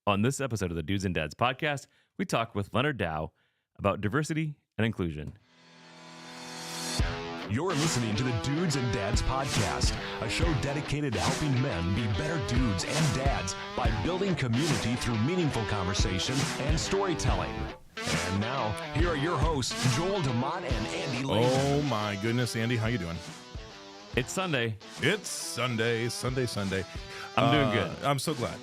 On this episode of the Dudes and Dads podcast, we talk with Leonard Dow about diversity and inclusion. You're listening to the Dudes and Dads podcast, a show dedicated to helping men be better dudes and dads by building community through meaningful conversation and storytelling. And now, here are your hosts, Joel DeMott and Andy Leonard. Oh my goodness, Andy, how you doing? It's Sunday. It's Sunday. I'm doing good. I'm so glad.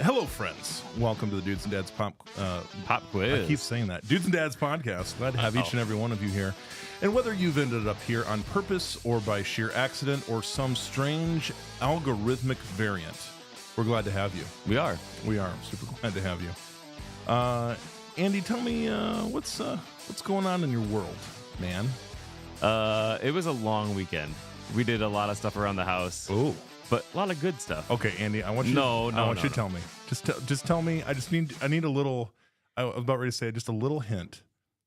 Hello, friends. Welcome to the Dudes and Dads Pop Quiz. I keep saying that. Dudes and Dads podcast. Glad to have each and every one of you here. And whether you've ended up here on purpose or by sheer accident or some strange algorithmic variant, we're glad to have you. We are super glad to have you. Andy, tell me what's going on in your world, man? It was a long weekend. We did a lot of stuff around the house. Oh. But a lot of good stuff. Okay, Andy, I want you. I want you to tell me. Just tell me. I need a little. I was about ready to say just a little hint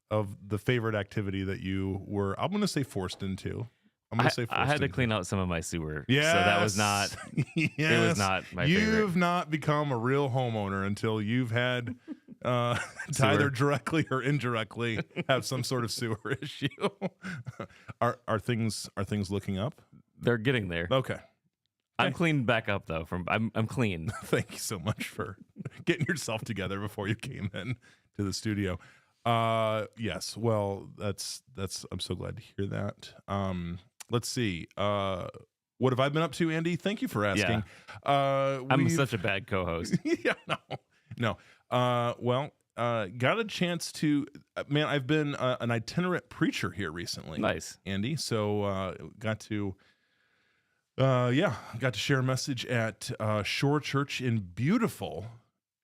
of the favorite activity that you were. I'm going to say forced into. I had to clean out some of my sewer. Yeah, so that was not. Yes. It was not my favorite. You've not become a real homeowner until you've had to either directly or indirectly have some sort of sewer issue. Are things looking up? They're getting there. Okay. I'm cleaned back up though. I'm clean. Thank you so much for getting yourself together before you came in to the studio. Yes. Well, that's. I'm so glad to heir that. Let's see. What have I been up to, Andy? Thank you for asking. Yeah. I'm such a bad co-host. Yeah. No. Well, got a chance to. Man, I've been an itinerant preacher here recently. Nice, Andy. So got to share a message at Shore Church in beautiful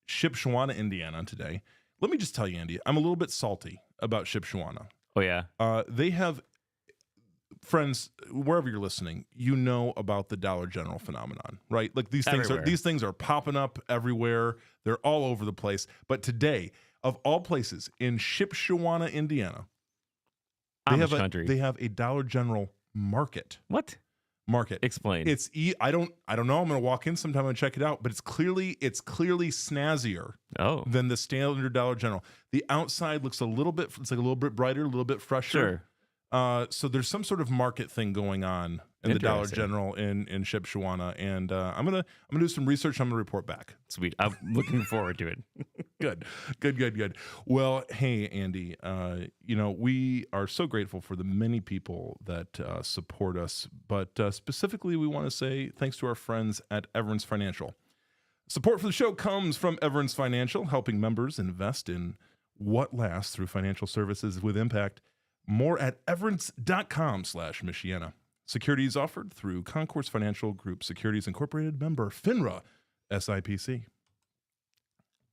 Shipshewana, Indiana today. Let me just tell you, Andy, I'm a little bit salty about Shipshewana. Oh, yeah? They have, friends, wherever you're listening, you know about the Dollar General phenomenon, right? Like these things are popping up everywhere. They're all over the place. But today, of all places, in Shipshewana, Indiana, they have a Dollar General market. What? Market. Explain. It's I don't know. I'm going to walk in sometime and check it out, but it's clearly snazzier than the standard Dollar General. The outside looks a little bit brighter, a little bit fresher. Sure. So there's some sort of market thing going on in the Dollar General in Shipshewana, and I'm gonna do some research. I'm gonna report back. Sweet. I'm looking forward to it. Good. Well, hey, Andy, we are so grateful for the many people that support us, but specifically we want to say thanks to our friends at Everence Financial. Support for the show comes from Everence Financial, helping members invest in what lasts through financial services with impact. More at everence.com/Michiana. Securities offered through Concourse Financial Group Securities Incorporated, member FINRA SIPC.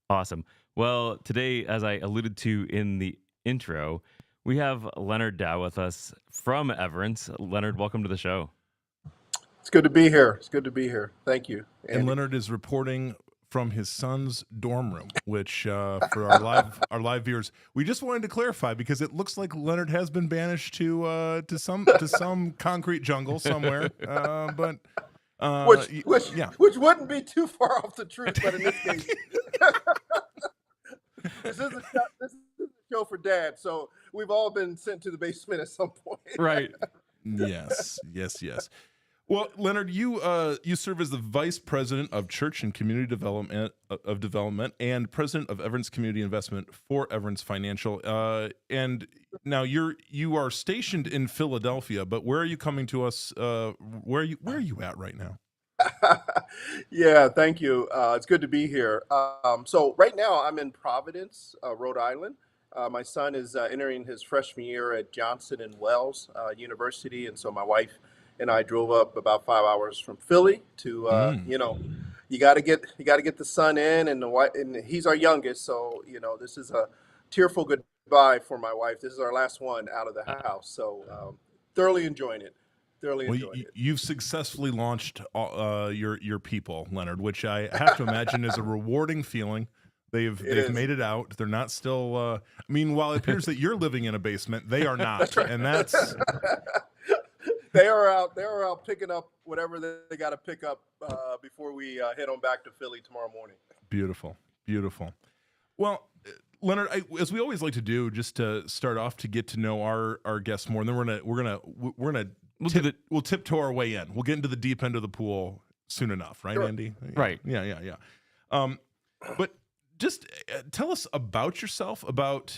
Awesome. Well, today, as I alluded to in the intro, we have Leonard Dow with us from Everence. Leonard, welcome to the show. It's good to be here. Thank you, Andy. And Leonard is reporting from his son's dorm room, which for our live viewers, we just wanted to clarify because it looks like Leonard has been banished to some concrete jungle somewhere. Which wouldn't be too far off the truth, but in this case, this is a show for Dad, so we've all been sent to the basement at some point. Right. Yes. Well, Leonard, you serve as the Vice President of Church and Community Development and President of Everence Community Investment for Everence Financial. And now you are stationed in Philadelphia, but where are you coming to us? Where are you at right now? Yeah, thank you. It's good to be here. So right now I'm in Providence, Rhode Island. My son is entering his freshman year at Johnson and Wells University, and so my wife and I drove up about 5 hours from Philly to, you got to get the son in, and he's our youngest, so this is a tearful goodbye for my wife. This is our last one out of the house, so thoroughly enjoying it. You've successfully launched your people, Leonard, which I have to imagine is a rewarding feeling. They've made it out. They're not still. While it appears that you're living in a basement, they are not, that's right. And that's. They are out picking up whatever they got to pick up before we head on back to Philly tomorrow morning. Beautiful. Beautiful. Well, Leonard, as we always like to do, just to start off to get to know our guests more, and then we'll tiptoe our way in. We'll get into the deep end of the pool soon enough, right, Sure. Andy? Right. Yeah. But just tell us about yourself.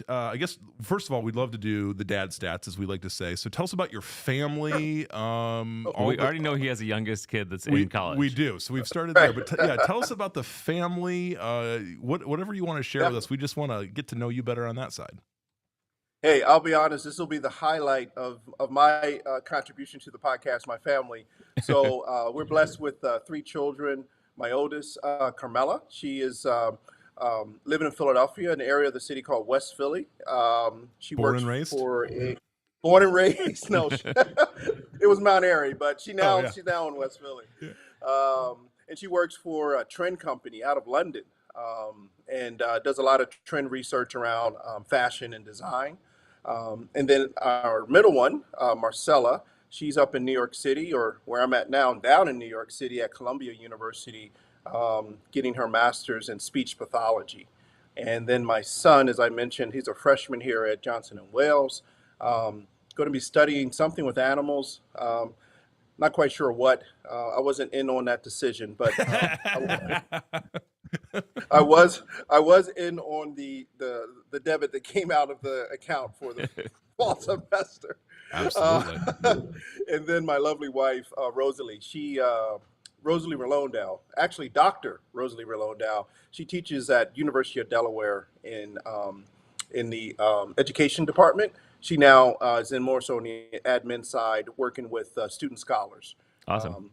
I guess first of all, we'd love to do the dad stats, as we like to say. So tell us about your family. We already know he has a youngest kid that's in college. We do. So we've started there. But tell us about the family. Whatever you want to share with us. We just want to get to know you better on that side. Hey, I'll be honest, this will be the highlight of my contribution to the podcast, my family. So we're blessed with 3 children. My oldest, Carmela, she is living in Philadelphia, an area of the city called West Philly. She Born works and raised? Born and raised. No, it was Mount Airy, but she's now in West Philly. Yeah. And she works for a trend company out of London, and does a lot of trend research around fashion and design. And then our middle one, Marcella, she's up in New York City, or where I'm at now, down in New York City at Columbia University, getting her master's in speech pathology. And then my son, as I mentioned, he's a freshman here at Johnson & Wales, going to be studying something with animals. Not quite sure what. I wasn't in on that decision, but I was in on the debit that came out of the account for the fall semester. Absolutely. And then my lovely wife, Rosalie, Rosalie Rolondow, actually Dr. Rosalie Rolondow, she teaches at University of Delaware in the education department. She now is in more so on the admin side, working with student scholars. Awesome.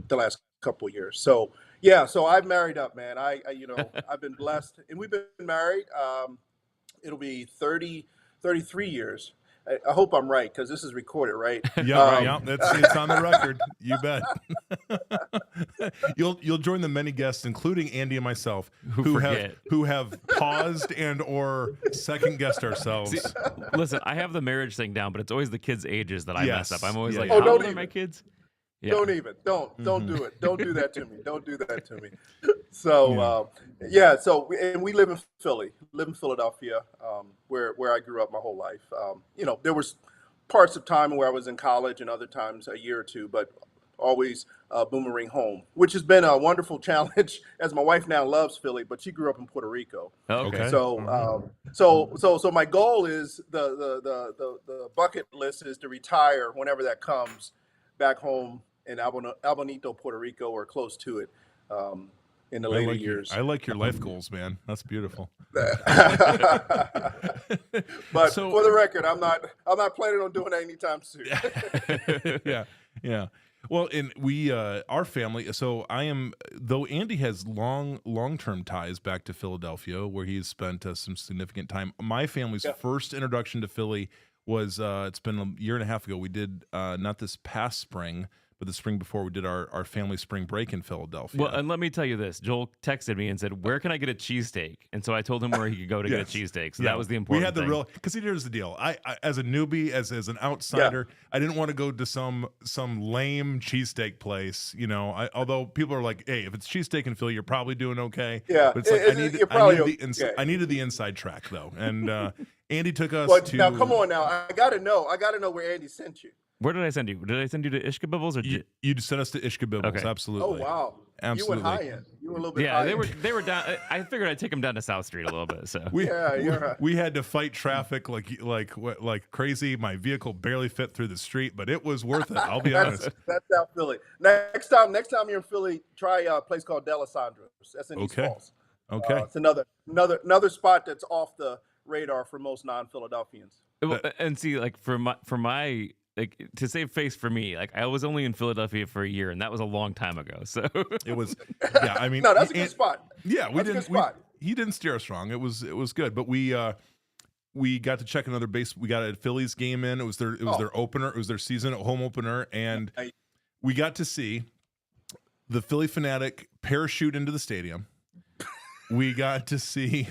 The last couple of years. So yeah, so I've married up, man. I I've been blessed, and we've been married. It'll be 33 years. I hope I'm right, because this is recorded, right? Yeah, it's on the record. You bet. You'll join the many guests, including Andy and myself, who have paused and or second guessed ourselves. See, listen, I have the marriage thing down, but it's always the kids' ages that I mess up. I'm always like, Oh, how old are my kids? Yeah. Don't do it. Don't do that to me. Don't do that to me. So we live in Philly, live in Philadelphia, where I grew up my whole life. There was parts of time where I was in college and other times a year or two, but always boomerang home, which has been a wonderful challenge, as my wife now loves Philly, but she grew up in Puerto Rico. Okay. So so my goal is the bucket list is to retire whenever that comes, back home in Albonito, Puerto Rico, or close to it, in the later years. I like your life goals, man. That's beautiful. But for the record, I'm not planning on doing that anytime soon. Yeah. Well, and we, our family. So I am, though Andy has long-term ties back to Philadelphia, where he's spent some significant time. My family's first introduction to Philly was it's been a year and a half ago. We did not this past spring, but the spring before, we did our family spring break in Philadelphia. Well, and let me tell you this. Joel texted me and said, where can I get a cheesesteak? And so I told him where he could go to get a cheesesteak. So that was the important thing. We had because here's the deal. I as a newbie, as an outsider, I didn't want to go to some lame cheesesteak place. Although people are like, hey, if it's cheesesteak in Philly, you're probably doing okay. Yeah, but it's like I needed the inside track though. And Andy took us to. Now, come on now. I gotta know where Andy sent you. Where did I send you? Did I send you to Ishkabibbles or you sent us to Ishkabibbles? Okay. Absolutely. Oh wow, absolutely. You went high end. You were a little bit. Yeah, high they were down. I figured I'd take them down to South Street a little bit. So we had to fight traffic like crazy. My vehicle barely fit through the street, but it was worth it. I'll be honest. That's South Philly. Next time you're in Philly, try a place called Delisandro's. That's in East Falls. Okay. It's another spot that's off the radar for most non-Philadelphians. And see, like for my like, to save face for me, like I was only in Philadelphia for a year, and that was a long time ago. So it was, I mean, no, that's a good spot. Yeah, he didn't steer us wrong. It was good, but we got to check another base. We got a Phillies game in. It was their opener. It was their season home opener, and we got to see the Philly Fanatic parachute into the stadium. We got to see.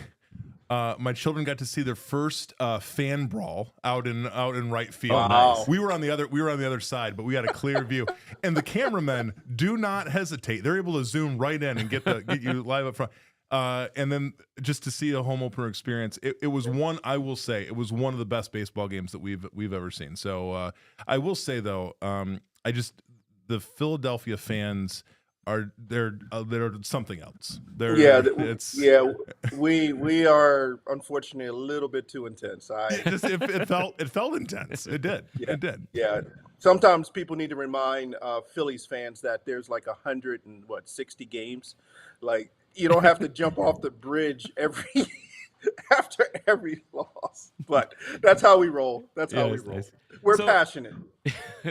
My children got to see their first fan brawl out in right field. Oh, nice. We were on the other side, but we had a clear view. And the cameramen do not hesitate. They're able to zoom right in and get you live up front. And then just to see a home opener experience, it was one, I will say, it was one of the best baseball games that we've ever seen. So I will say though, the Philadelphia fans they're something else. Yeah, It's yeah, we are unfortunately a little bit too intense. it felt intense. It did. Yeah, It did. yeah. Sometimes people need to remind Phillies fans that there's like 160 games. Like you don't have to jump off the bridge every after every loss. But that's how we roll. That's Yeah, how we that's roll. nice. We're So passionate.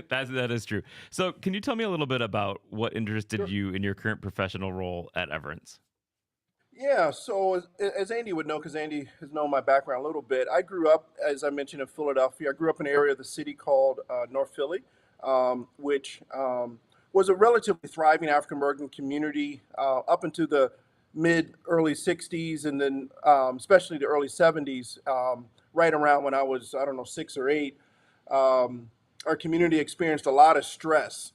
that is true. So can you tell me a little bit about what interested Sure. you in your current professional role at Everence? Yeah, so as Andy would know, because Andy has known my background a little bit, I grew up, as I mentioned, in Philadelphia. I grew up in an area of the city called North Philly, which was a relatively thriving African American community up into the early 60s, and then especially the early 70s, right around when I was, I don't know, 6 or 8. Our community experienced a lot of stress.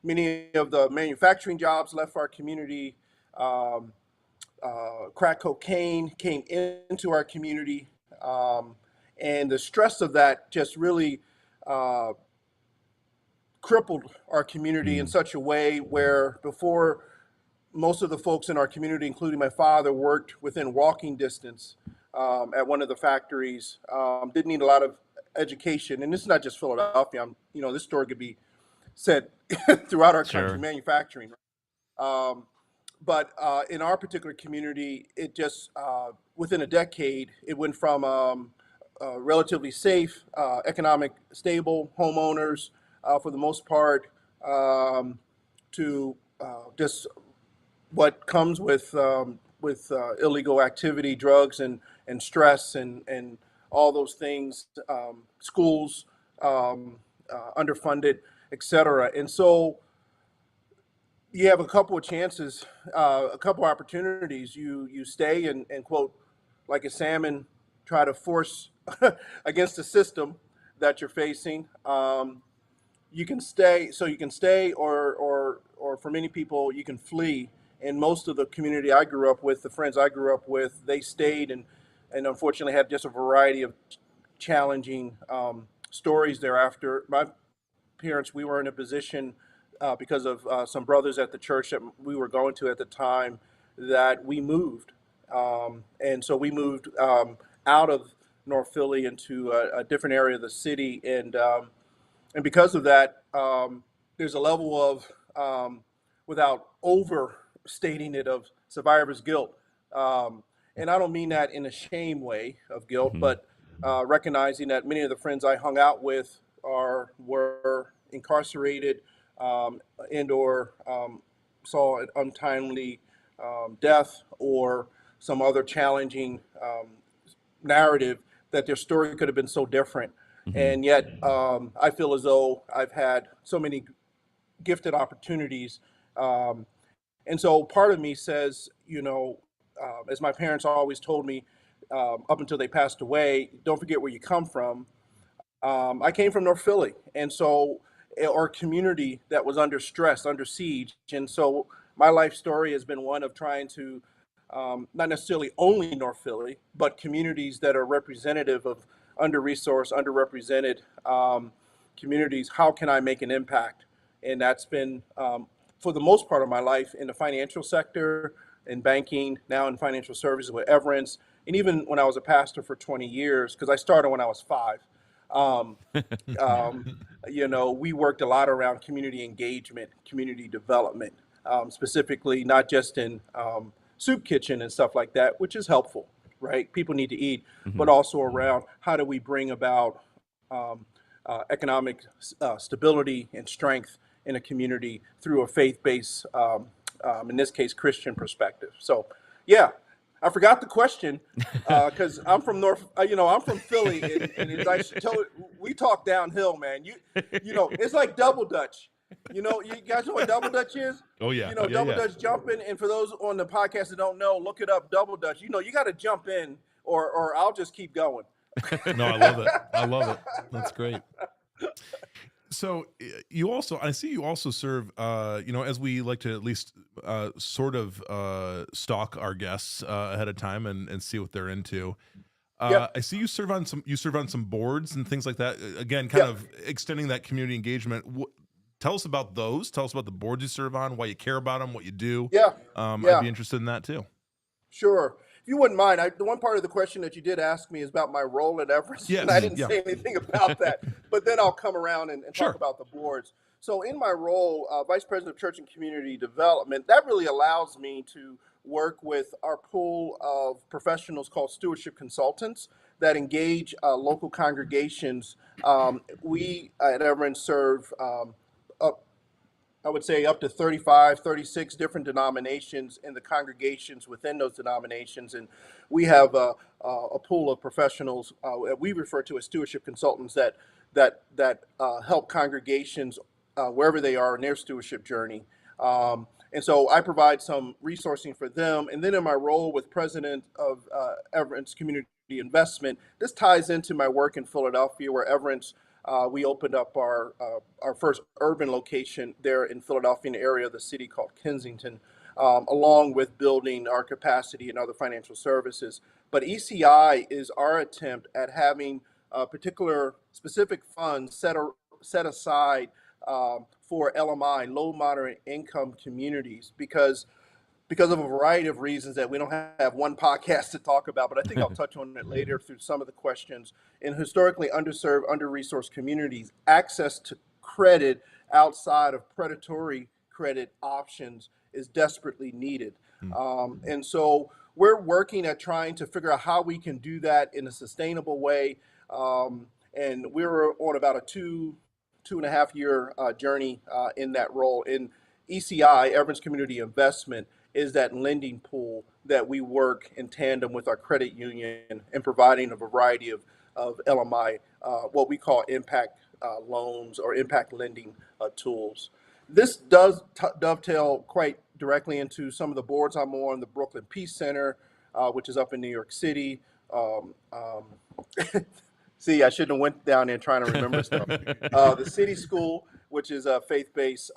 Many of the manufacturing jobs left our community. Um, Crack cocaine came into our community, um, and the stress of that just really uh, crippled our community in Mm. such a way where before most of the folks in our community, including my father, worked within walking distance at one of the factories. Didn't need a lot of education, and this is not just Philadelphia. This story could be said throughout our country, Sure. manufacturing. Um, but in our particular community, it just within a decade, it went from relatively safe, economic stable homeowners for the most part um, to just what comes with illegal activity, drugs, and stress, and all those things, schools underfunded, et cetera. And so you have a couple of chances, a couple opportunities. You stay and quote, like a salmon, try to force against the system that you're facing. You can stay, so you can stay, or for many people, you can flee. And most of the community I grew up with, the friends I grew up with, they stayed and unfortunately had just a variety of challenging stories thereafter. My parents, we were in a position because of some brothers at the church that we were going to at the time that we moved. And so we moved out of North Philly into a different area of the city. And because of that, there's a level of, without overstating it, of survivor's guilt. Um, and I don't mean that in a shame way of guilt, Hmm. but recognizing that many of the friends I hung out with were incarcerated and or saw an untimely death or some other challenging narrative, that their story could have been so different. Hmm. And yet, I feel as though I've had so many gifted opportunities. Um, and so part of me says, as my parents always told me up until they passed away, don't forget where you come from. I came from North Philly, and so our community that was under stress, under siege, and so my life story has been one of trying to not necessarily only North Philly, but communities that are representative of under-resourced, underrepresented communities. How can I make an impact? And that's been, for the most part of my life, in the financial sector, in banking, now in financial services with Everence, and even when I was a pastor for 20 years, because I started when I was 5. Um, um, we worked a lot around community engagement, community development, specifically not just in soup kitchen and stuff like that, which is helpful, right? People need to eat, Hmm. but also around how do we bring about um, economic stability and strength in a community through a faith-based, in this case, Christian perspective. So, yeah, I forgot the question because I'm from I'm from Philly, and as I told we talk downhill, man. It's like double dutch. You guys know what double dutch is? Oh yeah. Yeah, Double yeah. dutch jumping. And for those on the podcast that don't know, look it up. Double dutch. You got to jump in, or I'll just keep going. No, I love it. I love it. That's great. So you also, I see you also serve, as we like to at least sort of stalk our guests ahead of time and see what they're into. Yep. I see you serve on some boards and things like that. Again, kind Yep. of extending that community engagement. Tell us about those. Tell us about the boards you serve on, why you care about them, what you do. Yeah. I'd Yeah. be interested in that too. Sure. If you wouldn't mind, the one part of the question that you did ask me is about my role at Everest, and I Yes. didn't Yeah. say anything about that. But then I'll come around and talk Sure. about the boards. So, in my role, Vice President of Church and Community Development, that really allows me to work with our pool of professionals called stewardship consultants that engage local congregations. We at Everence serve up I would say up to 35, 36 different denominations in the congregations within those denominations. And we have a pool of professionals that we refer to as stewardship consultants that help congregations wherever they are in their stewardship journey. And so I provide some resourcing for them. And then in my role with president of Everence Community Investment, this ties into my work in Philadelphia, where Everence we opened up our first urban location there in Philadelphia, in the area of the city called Kensington, along with building our capacity and other financial services. But ECI is our attempt at having particular specific funds set aside for LMI, low moderate income communities, because of a variety of reasons that we don't have one podcast to talk about, but I think I'll touch on it later through some of the questions. In historically underserved, under-resourced communities, access to credit outside of predatory credit options is desperately needed. And so we're working at trying to figure out how we can do that in a sustainable way. And we're on about a 2.5 year journey in that role. In ECI, Everence Community Investment, is that lending pool that we work in tandem with our credit union in providing a variety of LMI, what we call impact loans or impact lending tools. This does dovetail quite directly into some of the boards I'm on, the Brooklyn Peace Center, which is up in New York City. See, I shouldn't have went down there trying to remember stuff. The City School, which is a faith-based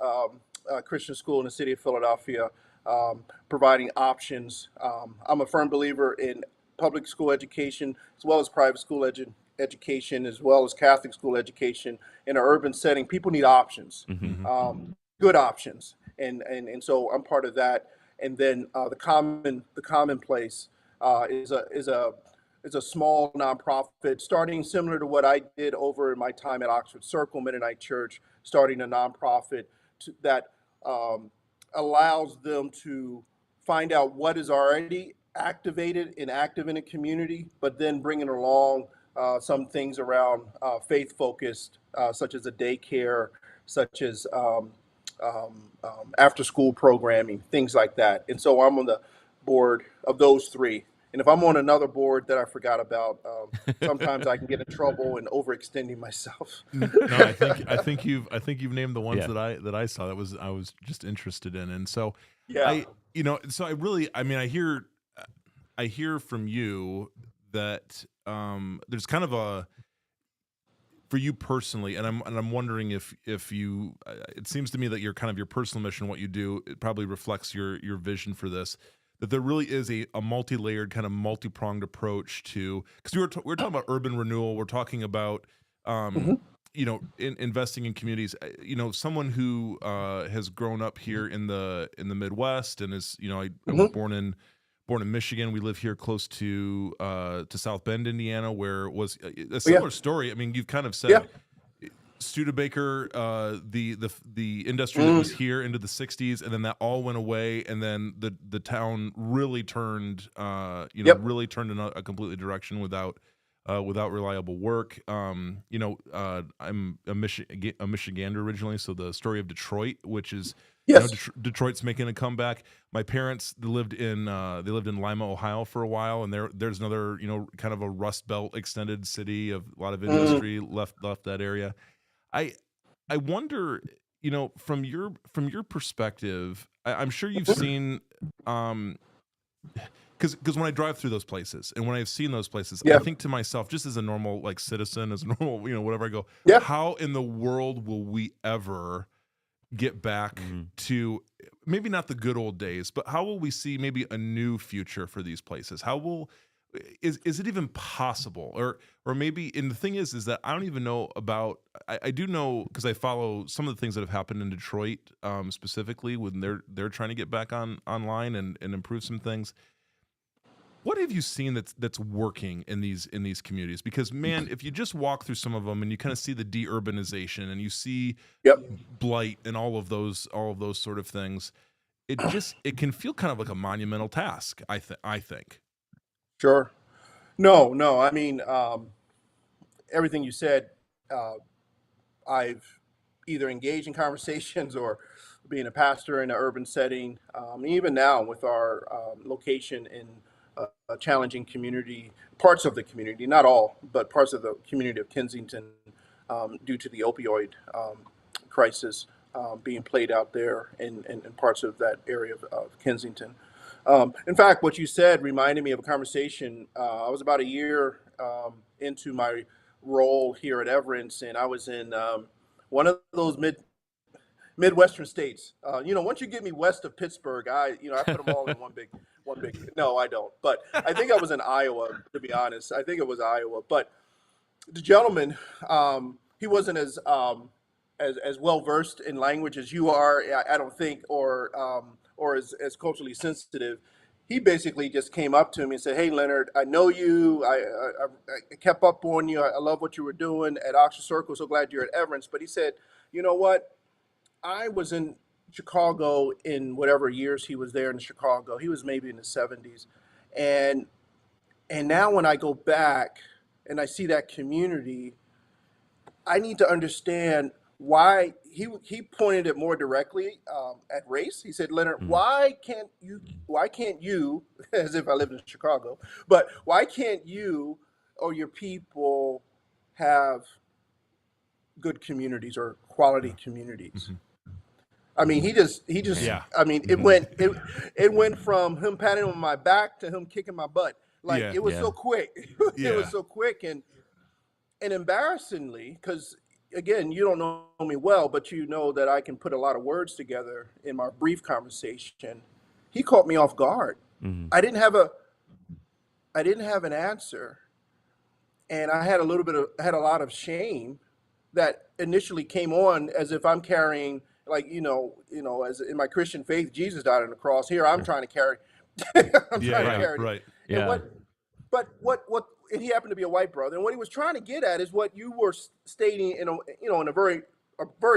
Christian school in the city of Philadelphia, providing options. I'm a firm believer in public school education as well as private school education, as well as Catholic school education in an urban setting. People need options, good options, and so I'm part of that. And then the commonplace is a small nonprofit starting similar to what I did over in my time at Oxford Circle Mennonite Church, starting a nonprofit that allows them to find out what is already activated and active in a community, but then bringing along some things around faith focused, such as a daycare, such as after school programming, things like that. And so I'm on the board of those three. And if I'm on another board that I forgot about, sometimes I can get in trouble and overextending myself. No, I think you've named the ones Yeah. that I saw that I was just interested in, and so Yeah. I really, I mean, I hear from you that there's kind of a, for you personally, and I'm wondering if you, it seems to me that your personal mission, what you do, it probably reflects your vision for this. That there really is a multi-layered, kind of multi-pronged approach to, because we were talking about urban renewal. We're talking about investing in communities. Someone who has grown up here in the Midwest and is, I was born in Michigan. We live here close to South Bend, Indiana, where it was a similar story. I mean, you've kind of said Studebaker, the industry that was here into the 60s, and then that all went away, and then the town really turned really turned in a completely direction without reliable work. I'm a Michigander originally, so the story of Detroit, which is Detroit's making a comeback. My parents lived in Lima, Ohio for a while, and there's another kind of a Rust Belt extended city of a lot of industry left that area. I wonder, from your perspective, I'm sure you've seen because when I drive through those places and when I've seen those places, I Yeah. think to myself, just as a normal like citizen, as a normal, whatever, I go, Yeah. how in the world will we ever get back Mhm. to maybe not the good old days, but how will we see maybe a new future for these places? How will is it even possible? Or maybe, and the thing is that I don't even know about, I do know because I follow some of the things that have happened in Detroit, specifically when they're trying to get back online and improve some things. What have you seen that's working in these communities? Because man, if you just walk through some of them and you kind of see the de-urbanization and you see Yep. blight and all of those sort of things, it can feel kind of like a monumental task. I think. Sure. No. I mean, everything you said, uh, I've either engaged in conversations or being a pastor in an urban setting, even now with our location in a challenging community, parts of the community, not all, but parts of the community of Kensington, due to the opioid crisis being played out there in parts of that area of Kensington. In fact, what you said reminded me of a conversation. I was about a year into my role here at Everence, and I was in one of those Midwestern states. Once you get me west of Pittsburgh, I put them all in one big. No, I don't. But I think I was in Iowa, to be honest. I think it was Iowa. But the gentleman, he wasn't as well versed in language as you are, I don't think, or as culturally sensitive. He basically just came up to me and said, "Hey, Leonard, I know you. I kept up on you. I love what you were doing at Oxford Circle. So glad you're at Everence." But he said, "You know what? I was in Chicago in whatever years he was there in Chicago. He was maybe in the 70s, and now when I go back and I see that community, I need to understand why." He pointed it more directly at race. He said, "Leonard, Mhm. why can't you, as if I lived in Chicago, but why can't you or your people have good communities or quality Yeah. communities?" Hmm. I mean, he just, Yeah. I mean, Hmm. it went from him patting on my back to him kicking my butt. Like Yeah. it was Yeah. so quick. It was Yeah. so quick, and embarrassingly, because again, you don't know me well, but you know that I can put a lot of words together in my brief conversation. He caught me off guard. Mhm. I didn't have a I didn't have an answer, and I had a lot of shame that initially came on as if I'm carrying, like, as in my Christian faith, Jesus died on the cross. Here I'm Sure. trying to carry, I'm Yeah. trying to Yeah. Right. carry it. Right. And Yeah. and he happened to be a white brother. And what he was trying to get at is what you were stating in a very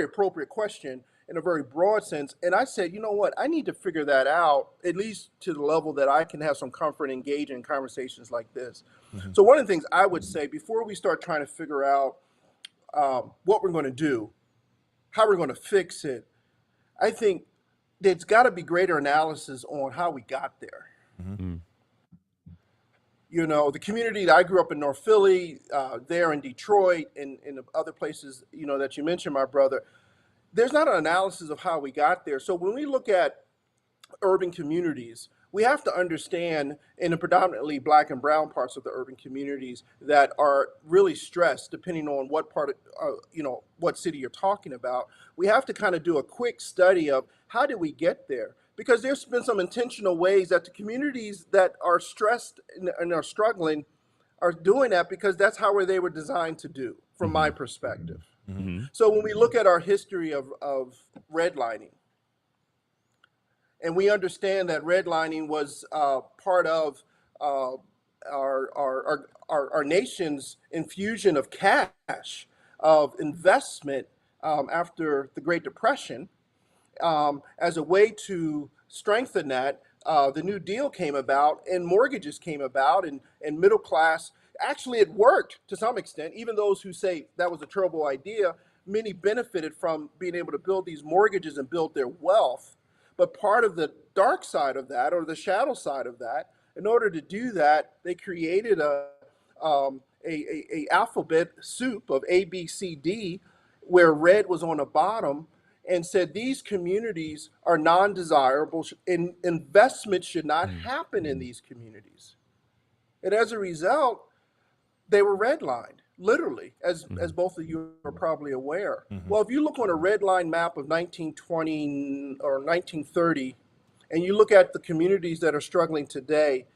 appropriate question in a very broad sense. And I said, you know what, I need to figure that out, at least to the level that I can have some comfort and engage in conversations like this. Hmm. So one of the things I would say before we start trying to figure out what we're going to do, how we're going to fix it, I think there's got to be greater analysis on how we got there. Hmm. Mm. The community that I grew up in, North Philly, there in Detroit, and in the other places, that you mentioned, my brother, there's not an analysis of how we got there. So when we look at urban communities, we have to understand in the predominantly black and brown parts of the urban communities that are really stressed, depending on what part of, what city you're talking about. We have to kind of do a quick study of how did we get there? Because there's been some intentional ways that the communities that are stressed and are struggling are doing that because that's how they were designed to do, from my Mhm. perspective. Hmm. Mhm. So when we look at our history of redlining, and we understand that redlining was part of uh, our nation's infusion of cash, of investment after the Great Depression, as a way to strengthen that. The New Deal came about, and mortgages came about, and middle class. Actually, it worked to some extent. Even those who say that was a terrible idea, many benefited from being able to build these mortgages and build their wealth. But part of the dark side of that, or the shadow side of that, in order to do that, they created a alphabet soup of A, B, C, D, where red was on the bottom, and said these communities are non-desirable and investment should not Mm. happen in these communities. And as a result, they were redlined, literally, as Mhm. both of you are probably aware. Mhm. Well, if you look on a red line map of 1920 or 1930, and you look at the communities that are struggling today,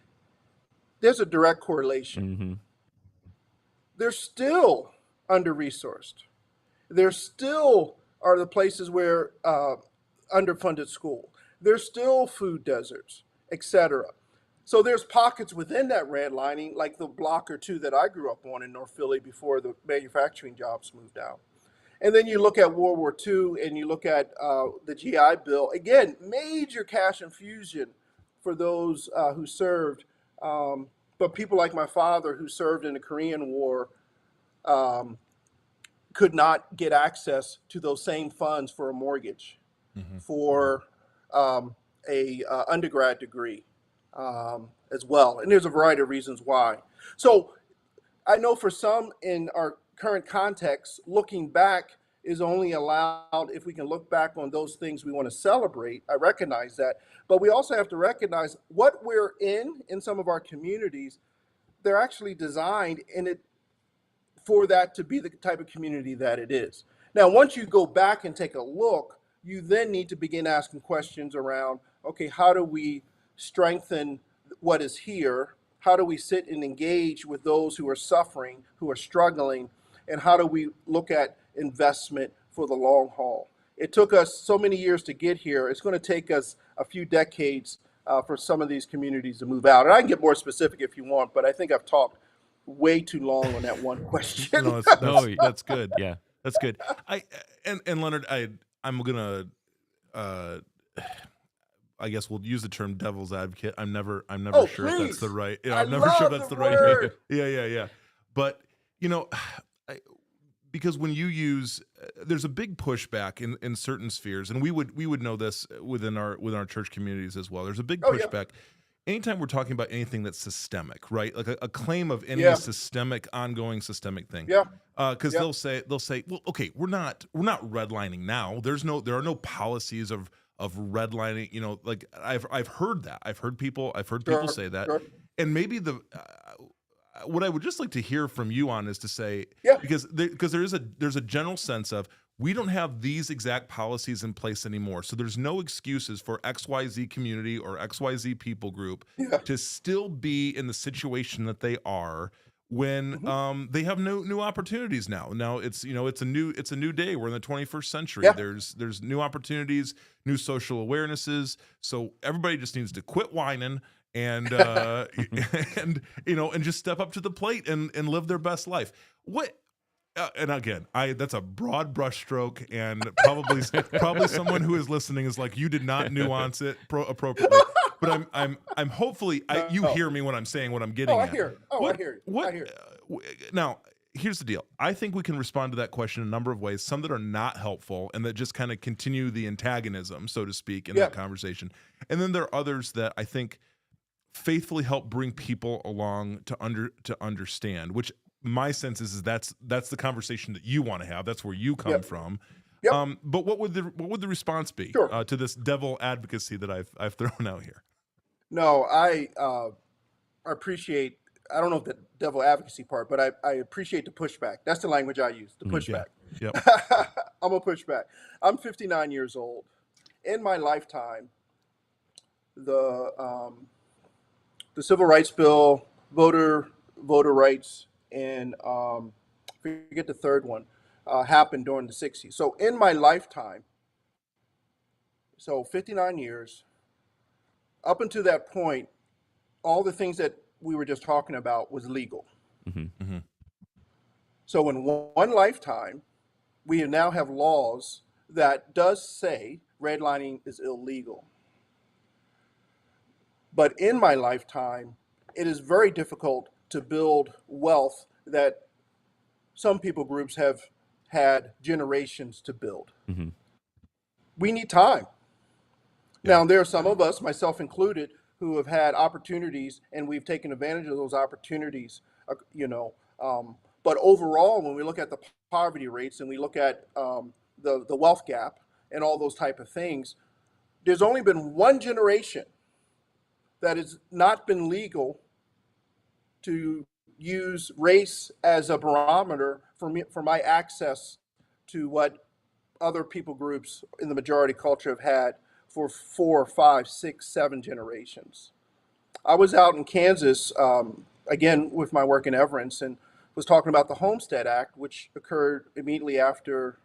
there's a direct correlation. Mhm. They're still under-resourced. There still are the places where underfunded school. There's still food deserts, etc. So there's pockets within that redlining, like the block or two that I grew up on in North Philly before the manufacturing jobs moved out. And then you look at World War II and you look at the GI Bill. Again, major cash infusion for those who served. But people like my father who served in the Korean War um, could not get access to those same funds for a mortgage, Mhm. for a undergrad degree as well. And there's a variety of reasons why. So I know for some in our current context, looking back is only allowed if we can look back on those things we want to celebrate. I recognize that. But we also have to recognize what we're in some of our communities, they're actually designed in it for that to be the type of community that it is. Now, once you go back and take a look, you then need to begin asking questions around, okay, how do we strengthen what is here? How do we sit and engage with those who are suffering, who are struggling? And how do we look at investment for the long haul? It took us so many years to get here. It's going to take us a few decades for some of these communities to move out. And I can get more specific if you want, but I think I've talked way too long on that one question. No, No, that's good. yeah. That's good. I and Leonard, I'm gonna uh I guess we'll use the term devil's advocate. I'm never Oh, sure if that's the please. right. I I'm never sure love that's the the right term. word. Yeah. But you know, I, because when you use, there's a big pushback in certain spheres, and we would know this within our church communities as well. There's a big Oh, yeah. pushback anytime we're talking about anything that's systemic, right? Like a claim of any Yeah. systemic, ongoing systemic thing. Yeah. Because Yeah. they'll say, well, okay, we're not redlining now. There are no policies of redlining. You know, like I've heard that. I've heard people Sure. say that, Sure. and maybe what I would just like to hear from you on is to say, Yeah. because there's a general sense of we don't have these exact policies in place anymore. So there's no excuses for XYZ community or XYZ people group Yeah. to still be in the situation that they are when Mhm. they have new opportunities now. Now it's it's a new day. We're in the 21st century. Yeah. There's new opportunities, new social awarenesses. So everybody just needs to quit whining and and just step up to the plate and live their best life. What and again, that's a broad brushstroke, and probably someone who is listening is like, you did not nuance it appropriately. But I'm hopefully you No. hear me when I'm saying what I'm getting Oh, I at. hear it. Oh, What I hear it. what I hear it. now? Here's the deal. I think we can respond to that question in a number of ways. Some that are not helpful and that just kind of continue the antagonism, so to speak, in Yeah. that conversation. And then there are others that I think faithfully help bring people along to understand, which my sense is that's the conversation that you want to have. That's where you come Yep. from. Yep. But what would the response be Sure. to this devil advocacy that I've thrown out here? No, I appreciate, I don't know if the devil advocacy part, but I appreciate the pushback. That's the language I use, the Mhm. Yeah. pushback. Yep. I'm a pushback. I'm 59 years old. In my lifetime, the Civil Rights Bill, voter rights, and forget the third one, happened during the 60s. So in my lifetime, so 59 years, up until that point, all the things that we were just talking about was legal. Mhm. Mm-hmm. So in one lifetime, we now have laws that does say redlining is illegal. But in my lifetime, it is very difficult to build wealth that some people groups have had generations to build. Mhm. We need time. Yeah. Now, there are some of us, myself included, who have had opportunities and we've taken advantage of those opportunities, but overall, when we look at the poverty rates and we look at the wealth gap and all those type of things. There's only been one generation that has not been legal to use race as a barometer for me, for my access to what other people groups in the majority culture have had for 4, 5, 6, 7 generations. I was out in Kansas, again with my work in Everence, and was talking about the Homestead Act, which occurred immediately after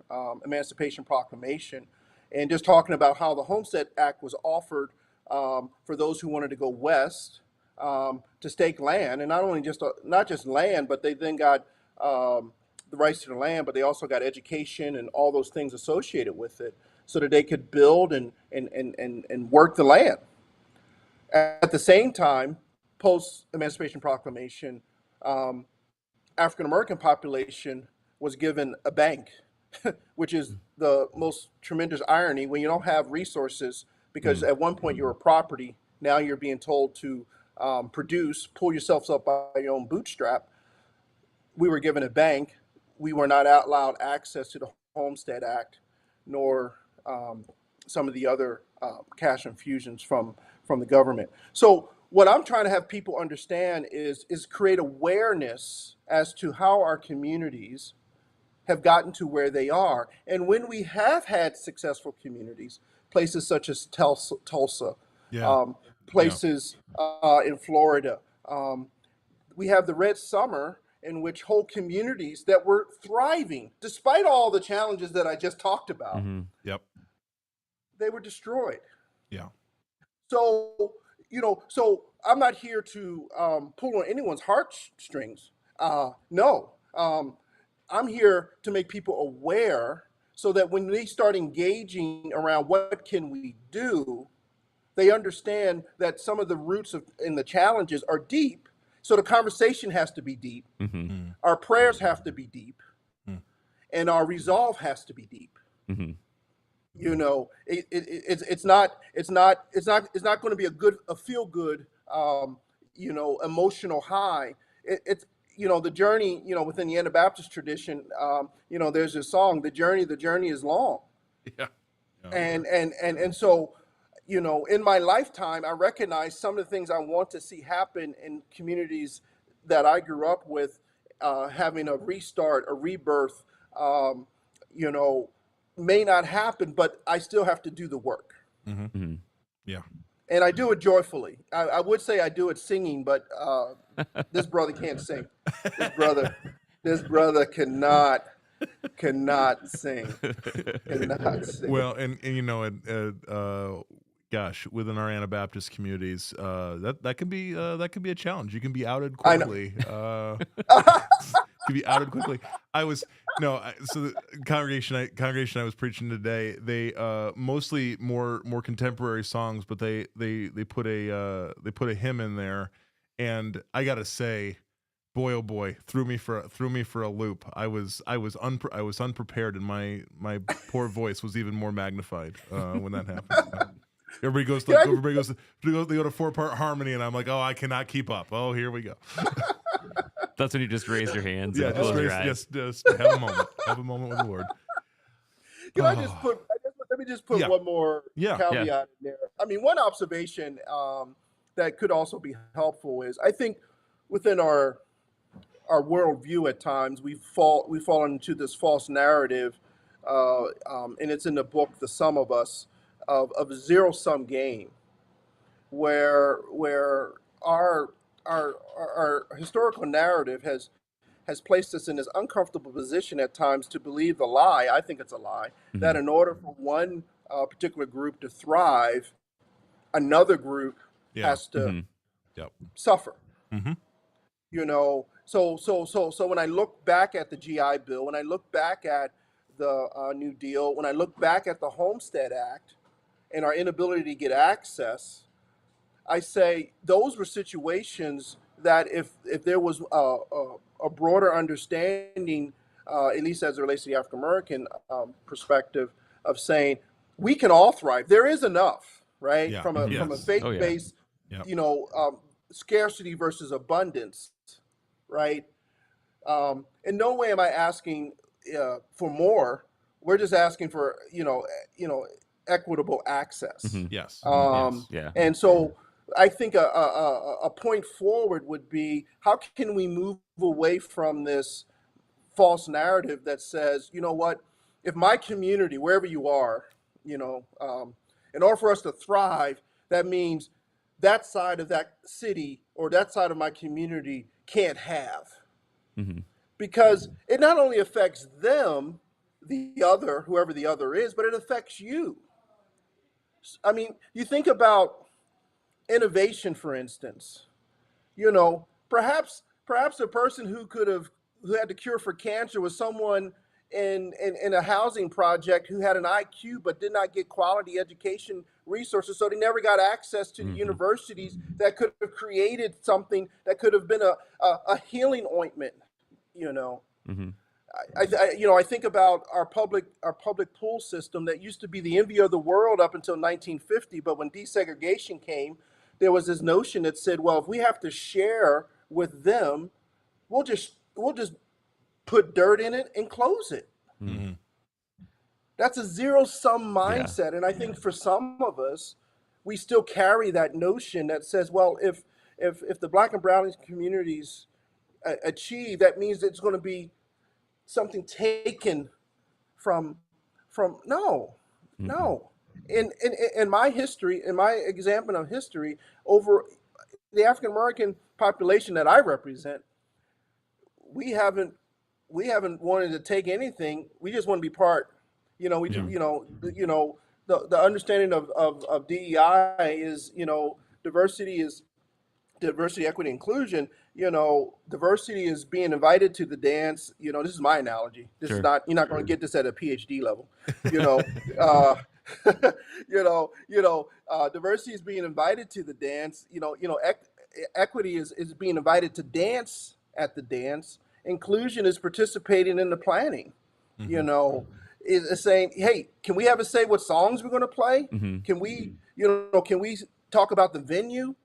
Emancipation Proclamation, and just talking about how the Homestead Act was offered for those who wanted to go west to stake land, and not just land, but they then got the rights to the land, but they also got education and all those things associated with it, so that they could build and work the land. At the same time, post Emancipation Proclamation, African American population was given a bank, which is the most tremendous irony when you don't have resources. Because at one point you were property, now you're being told to produce, pull yourselves up by your own bootstrap. We were given a bank. We were not allowed access to the Homestead Act, nor some of the other cash infusions from the government. So what I'm trying to have people understand is create awareness as to how our communities have gotten to where they are. And when we have had successful communities, places such as Tulsa, Yeah. places in Florida, we have the Red Summer, in which whole communities that were thriving, despite all the challenges that I just talked about, Yep. they were destroyed. Yeah. So, so I'm not here to pull on anyone's heartstrings. No, I'm here to make people aware so that when they start engaging around what can we do, they understand that some of the roots and the challenges are deep. So the conversation has to be deep. Our prayers have to be deep, and our resolve has to be deep. It's not going to be a feel good emotional high. It's the journey, within the Anabaptist tradition, there's a song, the journey is long. Yeah. And so, in my lifetime, I recognize some of the things I want to see happen in communities that I grew up with, having a restart, a rebirth, may not happen, but I still have to do the work. Yeah. And I do it joyfully. I would say I do it singing, but this brother can't sing. This brother cannot sing. Cannot sing. Well, and gosh, within our Anabaptist communities, that can be a challenge. You can be outed quickly. Can be outed quickly. So the congregation I was preaching today, they mostly more contemporary songs, but they put a hymn in there, and I gotta say, boy oh boy, threw me for a loop. I was unprepared, and my poor voice was even more magnified when that happened. Everybody goes to 4-part harmony, and I'm like, oh, I cannot keep up. Oh, here we go. That's when you just raise your hands. Yeah, and close your eyes. just have a moment. Have a moment with the Lord. Let me just put one more caveat in there. I mean, one observation that could also be helpful is, I think within our worldview at times we've fallen into this false narrative, and it's in the book The Sum of Us, of a zero-sum game, where our historical narrative has placed us in this uncomfortable position at times to believe the lie. I think it's a lie, that in order for one particular group to thrive, another group has to suffer. So when I look back at the GI Bill, when I look back at the New Deal, when I look back at the Homestead Act and our inability to get access, I say those were situations that if there was a broader understanding, at least as it relates to the African American perspective, of saying we can all thrive. There is enough, right? From a faith-based, scarcity versus abundance, right? In no way am I asking for more, We're just asking for equitable access. Hmm. Yes. Um, Yes. Yeah. and so I think a point forward would be, how can we move away from this false narrative that says, you know what, if my community, wherever you are, in order for us to thrive, that means that side of that city or that side of my community can't have, Hmm. because it not only affects them, the other, whoever the other is, but it affects you. I mean, you think about innovation, for instance. Perhaps a person who had the cure for cancer was someone in a housing project who had an IQ but did not get quality education resources, so they never got access to the Hmm. universities that could have created something that could have been a healing ointment. You know, Hmm. I think about our public pool system that used to be the envy of the world up until 1950. But when desegregation came, there was this notion that said, well, if we have to share with them, we'll just put dirt in it and close it. Hmm. Hmm. That's a zero sum Yeah. mindset, and I think for some of us, we still carry that notion that says, well, if the Black and Brown communities achieve, that means it's going to be something taken from no, Hmm. no. In my history, in my example of history, over the African American population that I represent, we haven't we haven't wanted to take anything. We just want to be part. Yeah. The understanding of DEI is, diversity is diversity, equity, inclusion. Diversity is being invited to the dance. This is my analogy. This is Sure. not, you're not going to get this at a PhD level. You know, uh, diversity is being invited to the dance. Equity is being invited to dance at the dance. Inclusion is participating in the planning. You Hmm. know, is saying, hey, can we have a say what songs we're going to play? Hmm. Can we talk about the venue,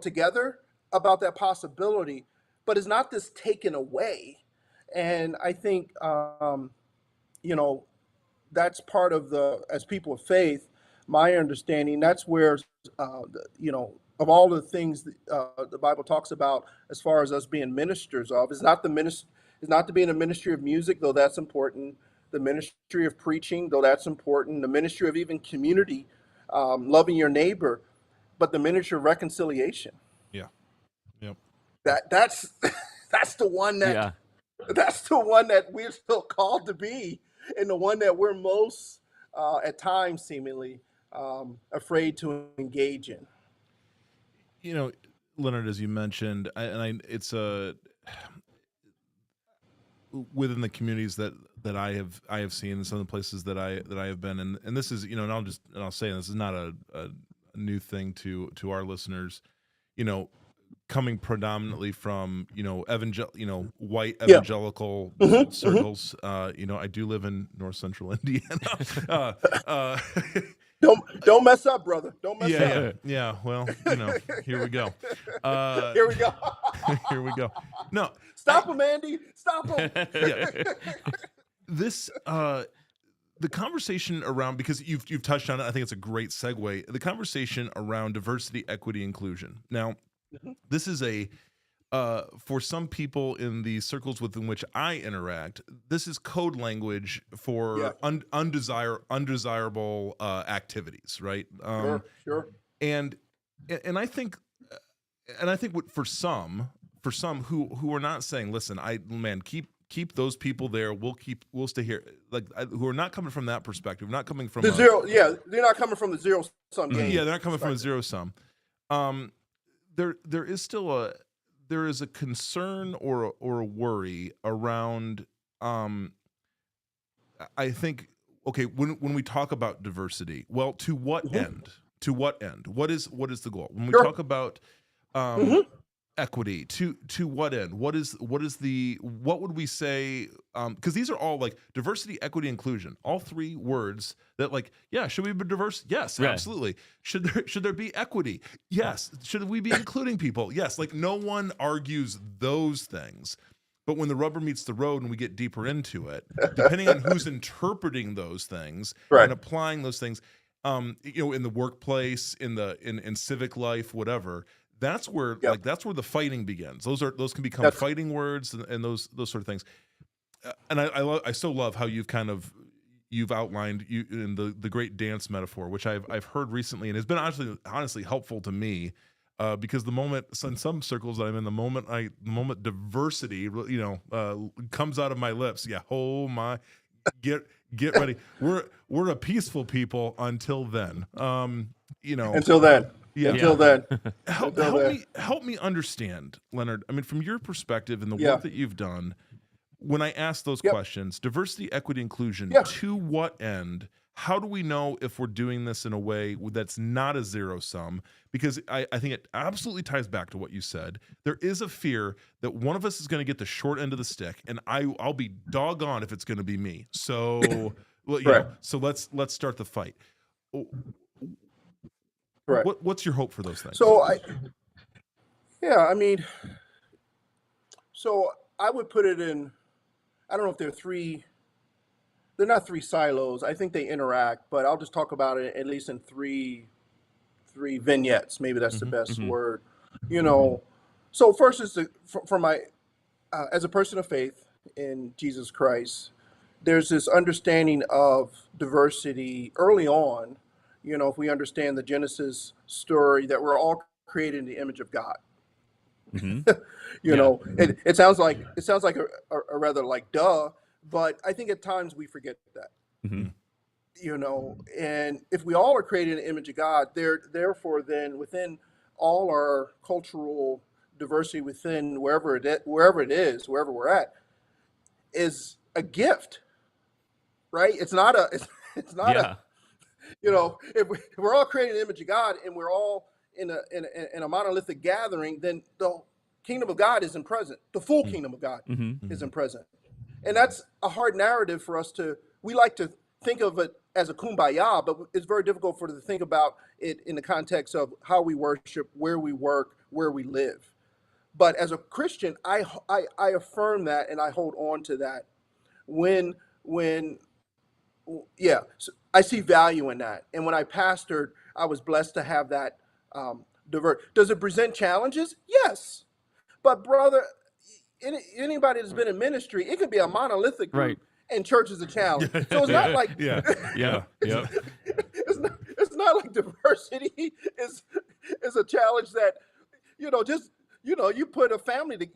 together about that possibility? But it's not this taken away. And I think, you know, that's part of as people of faith, my understanding, that's where, of all the things the Bible talks about as far as us being ministers of, it's not to be in a ministry of music, though that's important, the ministry of preaching, though that's important, the ministry of even community, loving your neighbor, but the ministry of reconciliation. Yeah. Yep. That's that's the one that Yeah. that's the one that we're still called to be, and the one that we're most, at times, seemingly, afraid to engage in. You know, Leonard, as you mentioned, it's within the communities that I have seen, in some of the places that I have been, and this is, and I'll say, this is not a new thing to our listeners, you know, coming predominantly from, white Yeah. evangelical Hmm. circles. I do live in North Central Indiana. uh, uh, Don't mess up, brother. Don't mess yeah, up. yeah, yeah. Well, here we go. Uh, Here we go. here we go. No, I Stop him, Andy. Stop him. yeah. This the conversation around, because you've touched on it, I think it's a great segue. The conversation around diversity, equity, inclusion. Now, this is for some people in the circles within which I interact, this is code language Yeah. for undesirable activities, right? Sure. Sure. And and I think for some who are not saying, listen, keep those people there, we'll stay here, like, who are not coming from that perspective, not coming from The zero. Yeah, they're not coming from the zero sum game. yeah, they're not coming from a perspective. zero sum. Um, there is still a concern or a worry around. I think, okay, when we talk about diversity, well, to what Mhm. end? To what end? What is the goal when we Sure. talk about Hmm. equity? To what end? What would we say? Because these are all like diversity, equity, inclusion, all three words that, like, yeah, should we be diverse? Yes, Right. absolutely. Should there be equity? Yes. Should we be including people? Yes. Like, no one argues those things. But when the rubber meets the road and we get deeper into it, depending on who's interpreting those things Right. and applying those things, in the workplace, in civic life, whatever, that's where Yep. that's where the fighting begins. Those can become That's fighting words, and those sort of things. And I so love how you've outlined in the great dance metaphor, which I've heard recently and has been honestly helpful to me. Because the moment, in some circles that I'm in, the moment diversity, comes out of my lips. Yeah, oh my, get ready. We're a peaceful people until then. until then. Yeah. Until then. Help me understand, Leonard. I mean, from your perspective and the Yeah. work that you've done, when I ask those Yep. questions, diversity, equity, inclusion, Yeah. to what end? How do we know if we're doing this in a way that's not a zero sum? Because I think it absolutely ties back to what you said. There is a fear that one of us is going to get the short end of the stick, and I'll be doggone if it's going to be me. So, Correct. so let's start the fight. Correct. What's your hope for those things? So so I would put it in, I don't know if they're not three silos. I think they interact, but I'll just talk about it at least in three vignettes. Maybe that's the best word. So first is for my as a person of faith in Jesus Christ, there's this understanding of diversity early on. If we understand the Genesis story, that we're all created in the image of God. It sounds like a rather like duh, but I think at times we forget that. And if we all are created in the image of God, therefore then within all our cultural diversity within wherever it is, wherever we're at, is a gift, right? It's not it's not Yeah. if we're all created in the image of God and we're all in a monolithic gathering, then the kingdom of God isn't present. The full kingdom of God isn't present. And that's a hard narrative for us we like to think of it as a kumbaya, but it's very difficult for us to think about it in the context of how we worship, where we work, where we live. But as a Christian, I affirm that and I hold on to that. So I see value in that. And when I pastored, I was blessed to have that Does it present challenges? Yes. But brother, anybody that's been in ministry, it could be a monolithic group, Right. and church is a challenge. So it's not like Yeah. it's not like diversity is a challenge that you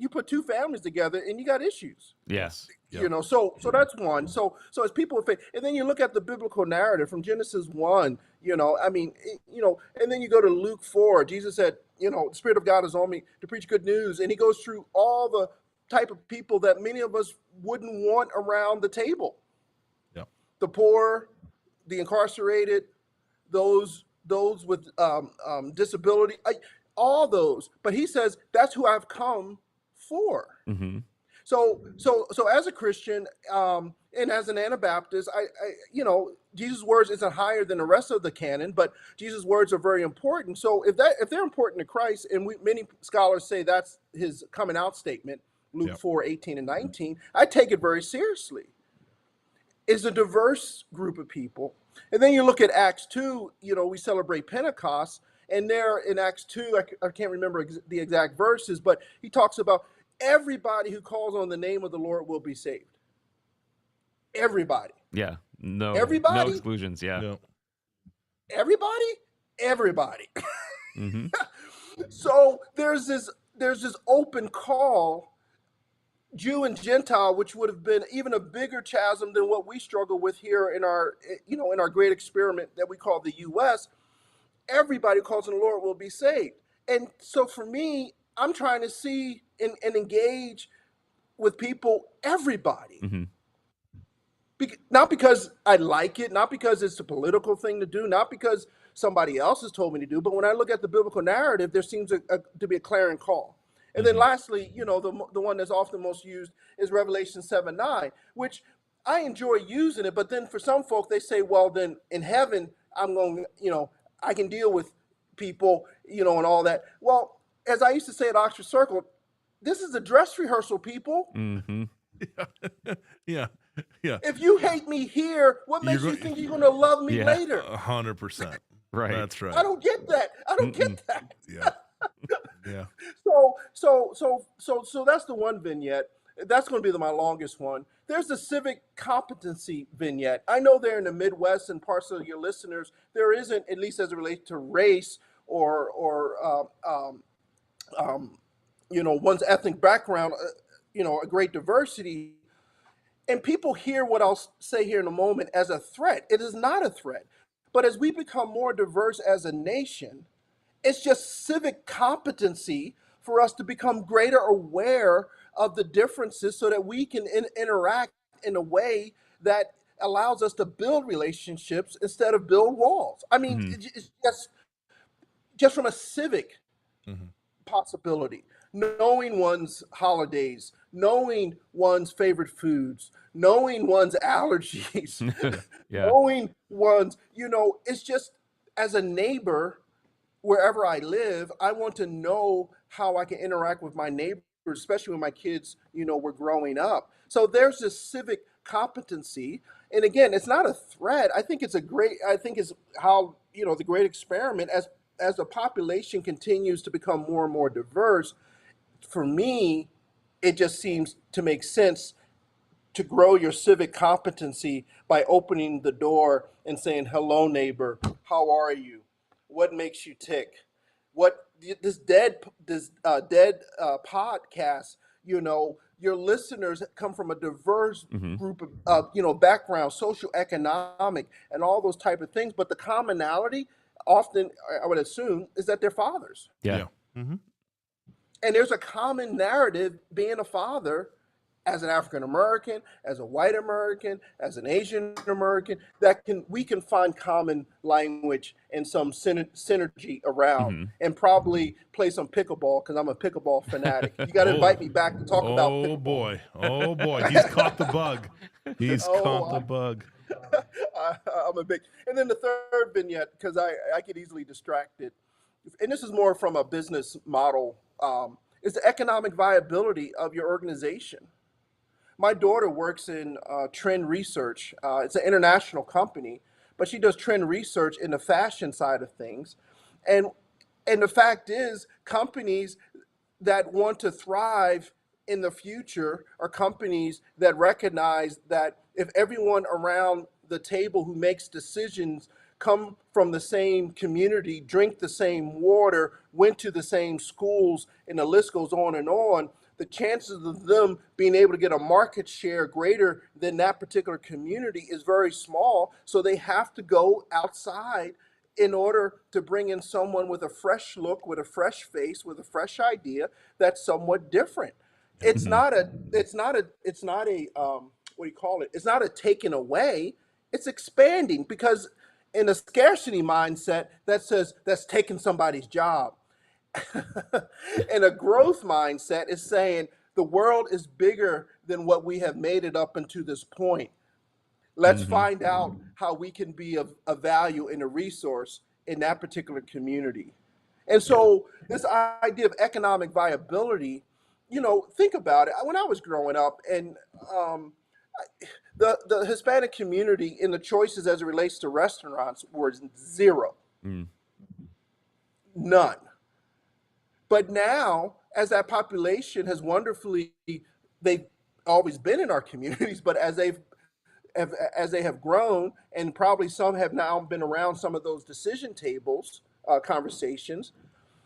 put two families together and you got issues. Yes. So that's one. So as people of faith, and then you look at the biblical narrative from Genesis 1, and then you go to Luke 4. Jesus said, the Spirit of God is on me to preach good news, and he goes through all the type of people that many of us wouldn't want around the table. Yeah. The poor, the incarcerated, those with disability, all those. But he says that's who I've come for. So as a Christian and as an Anabaptist, Jesus' words isn't higher than the rest of the canon, but Jesus' words are very important. So if they're important to Christ, and many scholars say that's his coming out statement, Luke 4:18 and 19, I take it very seriously. It's a diverse group of people. And then you look at Acts 2, we celebrate Pentecost, and there in Acts 2, I can't remember the exact verses, but he talks about everybody who calls on the name of the Lord will be saved. Everybody. Yeah. No. Everybody? No exclusions. Yeah. No. Everybody. So there's this open call, Jew and Gentile, which would have been even a bigger chasm than what we struggle with here in our great experiment that we call the U.S. Everybody who calls on the Lord will be saved. And so for me, I'm trying to see and engage with people, everybody. Not because I like it, not because it's a political thing to do, not because somebody else has told me to do, but when I look at the biblical narrative, there seems to be a clarion call. And then lastly, the one that's often most used is Revelation 7:9, which I enjoy using it, but then for some folk, they say, well, then in heaven, I can deal with people, and all that. Well, as I used to say at Oxford Circle, this is a dress rehearsal, people. Mm-hmm. Yeah, yeah. If you hate me here, what You're makes you going think you're going to love me Yeah. later? 100%. Right. That's right. I don't get that. I don't Mm-mm. get that. Yeah, yeah. So that's the one vignette. That's going to be my longest one. There's the civic competency vignette. I know there in the Midwest and parts of your listeners, there isn't, at least as it relates to race or one's ethnic background, a great diversity. And people hear what I'll say here in a moment as a threat. It is not a threat. But as we become more diverse as a nation, it's just civic competency for us to become greater aware of the differences so that we can interact in a way that allows us to build relationships instead of build walls. I mean, Mm-hmm. it's just from a civic Mhm. possibility. Knowing one's holidays, knowing one's favorite foods, knowing one's allergies, Yeah. knowing one's, it's just as a neighbor, wherever I live, I want to know how I can interact with my neighbors, especially when my kids, were growing up. So there's this civic competency. And again, it's not a threat. I think it's how, the great experiment as the population continues to become more and more diverse, for me, it just seems to make sense to grow your civic competency by opening the door and saying, "Hello, neighbor. How are you? What makes you tick? What this dead podcast? Your listeners come from a diverse Mm-hmm. group of background, social, economic, and all those type of things. But the commonality, often, I would assume, is that they're fathers, Yeah. Yeah. Mhm. and there's a common narrative being a father as an African American, as a white American, as an Asian American, we can find common language and some synergy around, Mm-hmm. and probably play some pickleball because I'm a pickleball fanatic. You got to invite me back to talk about Oh pickleball. boy. Oh boy. He's caught the bug. He's Oh, caught the bug. I'm a big. And then the third vignette, because I get easily distracted, and this is more from a business model, is the economic viability of your organization. My daughter works in trend research. It's an international company, but she does trend research in the fashion side of things. And and the fact is, companies that want to thrive in the future are companies that recognize that if everyone around the table who makes decisions come from the same community, drink the same water, went to the same schools, and the list goes on, the chances of them being able to get a market share greater than that particular community is very small. So they have to go outside in order to bring in someone with a fresh look, with a fresh face, with a fresh idea that's somewhat different. It's Mm-hmm. not a, what do you call it? It's not a taking away. It's expanding because in a scarcity mindset that says that's taking somebody's job. And a growth mindset is saying the world is bigger than what we have made it up until this point. Let's Mm-hmm. find out how we can be of value and a resource in that particular community. And Yeah. so, this idea of economic viability, think about it. When I was growing up, and um, the Hispanic community in the choices as it relates to restaurants was zero, Mm. none. But now, as that population has wonderfully, they've always been in our communities, but as they have grown, and probably some have now been around some of those decision tables conversations.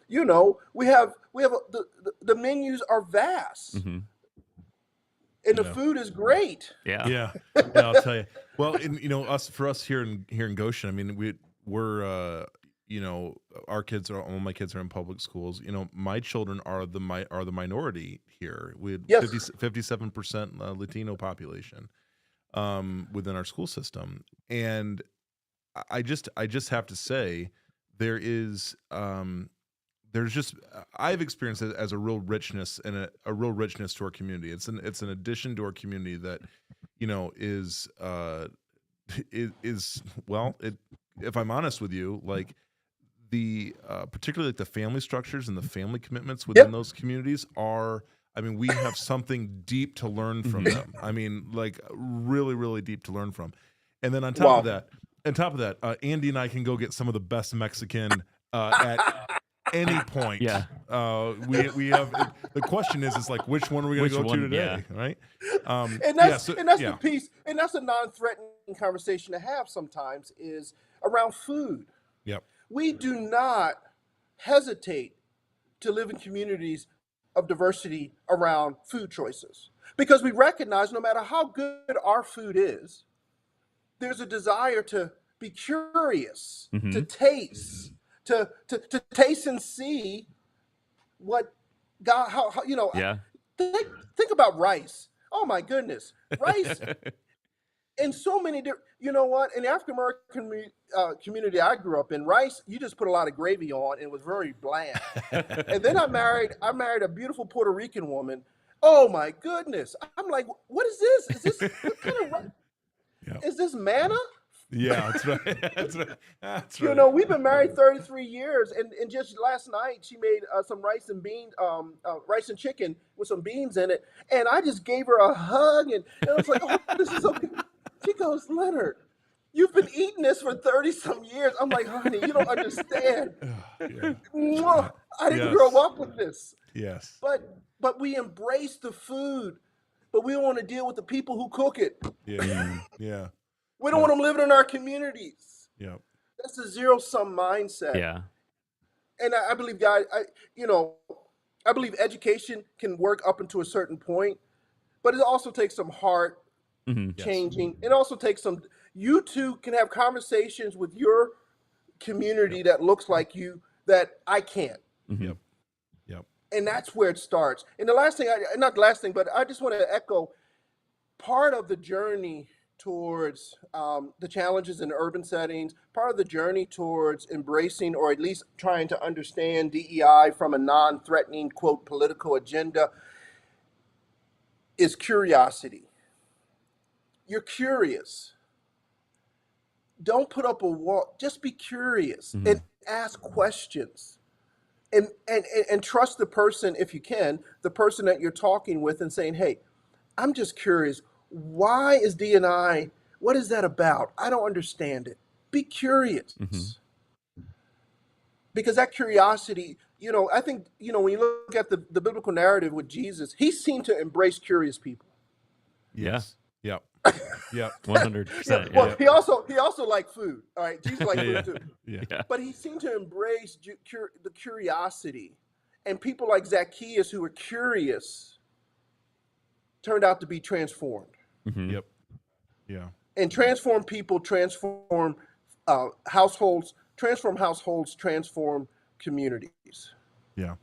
We have the menus are vast, Mm-hmm. and the Yeah. food is great. Yeah. Yeah. Yeah, I'll tell you. Well, and for us here in Goshen, I mean, we're our kids are all my kids are in public schools. My children are the minority here. We had Yes. 57% Latino population within our school system. And I just have to say there's just I've experienced it as a real richness and a real richness to our community. It's an addition to our community that is well, it if I'm honest with you, like the particularly like the family structures and the family commitments within Yep. those communities are, I mean, we have something deep to learn from them. I mean, like really, really deep to learn from. And then Wow. on top of that, Andy and I can go get some of the best Mexican at any point. Yeah. We have the question is like which one are we going Which to go one? to today, right? And that's the piece, and that's a non-threatening conversation to have sometimes is around food. Yep. We do not hesitate to live in communities of diversity around food choices because we recognize no matter how good our food is, there's a desire to be curious, to taste, to taste and see what God, how Yeah. think about rice. Oh my goodness, rice in so many different. You know what? In the African American community I grew up in, rice you just put a lot of gravy on, and it was very bland. And then I married a beautiful Puerto Rican woman. Oh my goodness! I'm like, what is this? Is this what kind of rice? Yep. Is this manna? Yeah, that's right. That's right. That's right. You know, we've been married 33 years, and just last night she made some rice and chicken with some beans in it, and I just gave her a hug, and I was like, "Oh, this is so good." She goes, "Leonard, you've been eating this for 30 some years." I'm like, "Honey, you don't understand. Yeah. Mwah. I didn't Yes. grow up with this." Yes. But we embrace the food, but we don't want to deal with the people who cook it. Yeah. Yeah. We don't want them living in our communities. Yeah. That's a zero-sum mindset. Yeah. And I believe, guys, I believe education can work up until a certain point, but it also takes some heart changing. It also takes some. You two can have conversations with your community that looks like you that I can't. Yep. Yep. And that's where it starts. And the last thing, not the last thing, but I just want to echo part of the journey towards the challenges in urban settings, part of the journey towards embracing or at least trying to understand DEI from a non-threatening, quote, political agenda is curiosity. You're curious. Don't put up a wall. Just be curious and ask questions. And trust the person, if you can, the person that you're talking with and saying, hey, I'm just curious. Why is D&I, what is that about? I don't understand it. Be curious. Because that curiosity, I think, when you look at the biblical narrative with Jesus, he seemed to embrace curious people. Yes. Yep. Yep. 100%. Well, he also liked food. All right, Jesus liked food too. Yeah. But he seemed to embrace the curiosity, and people like Zacchaeus who were curious turned out to be transformed. Yep. Yeah. And transform people, transform households, transform communities. Yeah.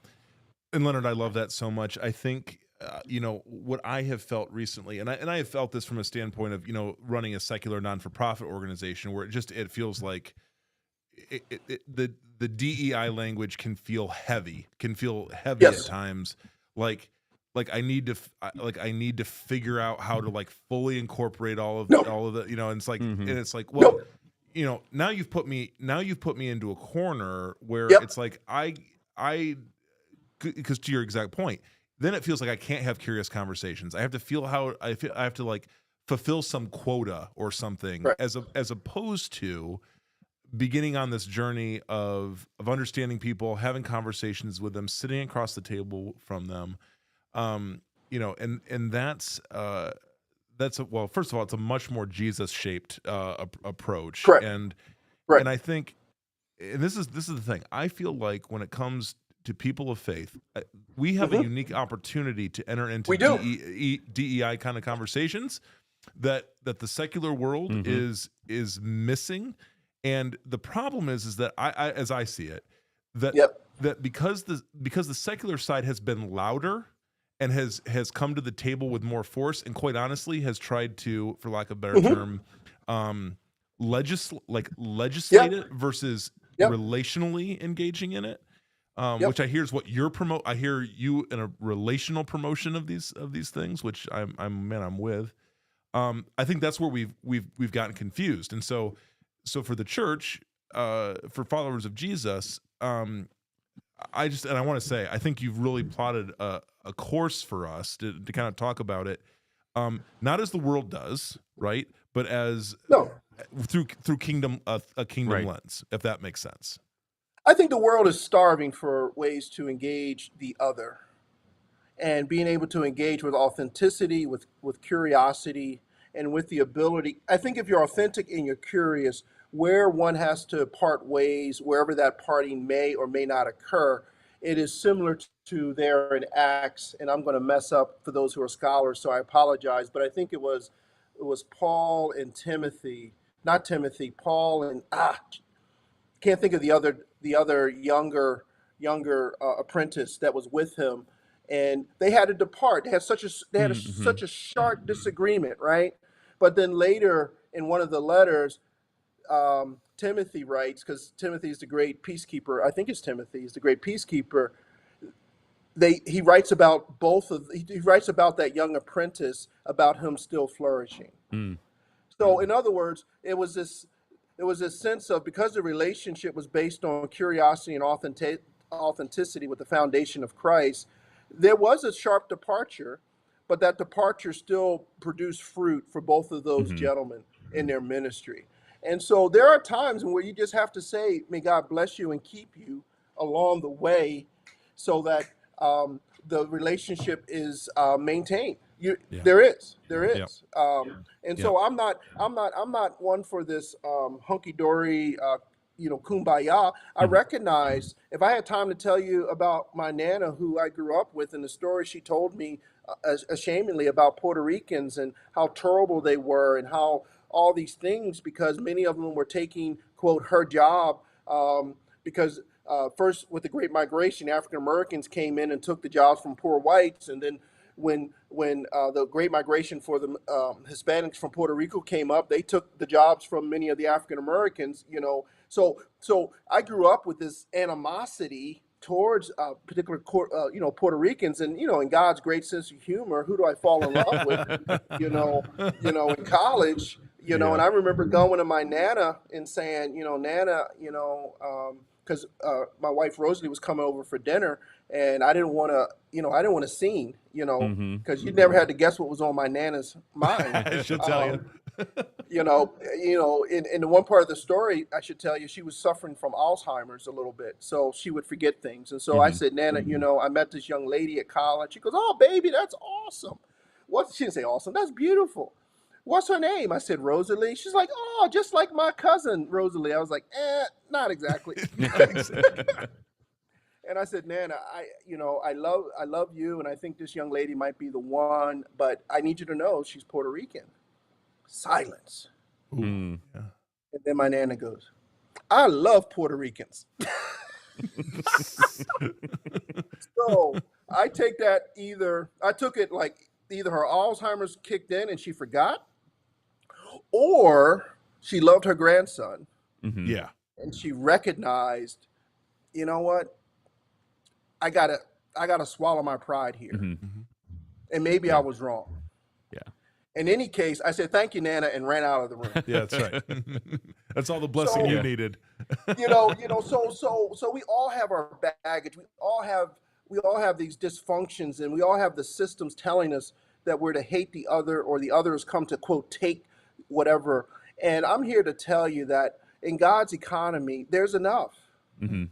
And Leonard, I love that so much. I think what I have felt recently, and I have felt this from a standpoint of running a secular non-for-profit organization, where it feels like the DEI language can feel heavy Yes. at times. Like I need to figure out how to like fully incorporate all of the, and it's like and it's like, well, now you've put me into a corner where it's like I because to your exact point, then it feels like I can't have curious conversations. I have to feel how I have to like fulfill some quota or something, right, as opposed to beginning on this journey of understanding people, having conversations with them, sitting across the table from them. And that's well, first of all, it's a much more Jesus shaped approach. Correct. And right. I think, and this is the thing, I feel like when it comes to people of faith, we have a unique opportunity to enter into DEI kind of conversations that the secular world is missing. And the problem is that I as I see it, that because the secular side has been louder and has come to the table with more force, and quite honestly has tried to, for lack of a better term, legislate it versus relationally engaging in it. Which I hear is what you're I hear you in a relational promotion of these things, which I'm with. I think that's where we've gotten confused, and so for the church, for followers of Jesus, I want to say, I think you've really plotted a course for us to kind of talk about it, not as the world does, right? But as No, through kingdom a kingdom Right. lens, if that makes sense. I think the world is starving for ways to engage the other, and being able to engage with authenticity, with curiosity, and with the ability. I think if you're authentic and you're curious, where one has to part ways, wherever that parting may or may not occur, it is similar to there in Acts. And I'm going to mess up for those who are scholars, so I apologize. But I think it was Paul and Timothy, not Timothy, Paul and can't think of the other younger apprentice that was with him, and they had to depart. Mm-hmm. Such a sharp disagreement, right? But then later in one of the letters, Timothy writes, because Timothy is the great peacekeeper. I think it's Timothy. He's the great peacekeeper. He writes about he writes about that young apprentice, about him still flourishing. Mm. So, in other words, it was this sense of, because the relationship was based on curiosity and authenticity with the foundation of Christ, there was a sharp departure, but that departure still produced fruit for both of those Mm-hmm. gentlemen in their ministry. And so there are times where you just have to say, "May God bless you and keep you along the way," so that the relationship is maintained. Yeah. There Yep. is, and Yep. so I'm not one for this hunky dory, kumbaya. I Mm-hmm. recognize, if I had time to tell you about my nana who I grew up with, and the story she told me, ashamedly, about Puerto Ricans and how terrible they were, and how all these things, because many of them were taking, quote, her job, because first, with the Great Migration, African Americans came in and took the jobs from poor whites, and then when the Great Migration for the Hispanics from Puerto Rico came up, they took the jobs from many of the African Americans. So I grew up with this animosity towards particular Puerto Ricans, and in God's great sense of humor, who do I fall in love with? In college. And Yeah. I remember going to my nana and saying, Nana, because my wife Rosalie was coming over for dinner, and I didn't want to, I didn't want to scene, Mm-hmm. because you never had to guess what was on my nana's mind. She'll tell you. In the one part of the story, I should tell you, she was suffering from Alzheimer's a little bit, so she would forget things. And so I Mm-hmm. said, Nana, I met this young lady at college. She goes, "Oh, baby, that's awesome." What? She didn't say awesome. That's beautiful. What's her name? I said, Rosalie. She's like, "Oh, just like my cousin Rosalie." I was like, not exactly. And I said, Nana, I love you, and I think this young lady might be the one, but I need you to know she's Puerto Rican. Silence. Ooh, Mm. yeah. And then my nana goes, "I love Puerto Ricans." So I took it like either her Alzheimer's kicked in and she forgot, or she loved her grandson Mm-hmm. Yeah. and she recognized, you know what, I gotta swallow my pride here. Mm-hmm. Mhm. And maybe I Yeah. was wrong. Yeah. In any case, I said, "Thank you, Nana," and ran out of the room. Yeah, that's right. That's all the blessing So, you Yeah. needed. so we all have our baggage. We all have these dysfunctions, and we all have the systems telling us that we're to hate the other, or the other has come to, quote, take whatever. And I'm here to tell you that in God's economy, there's enough. Mm-hmm.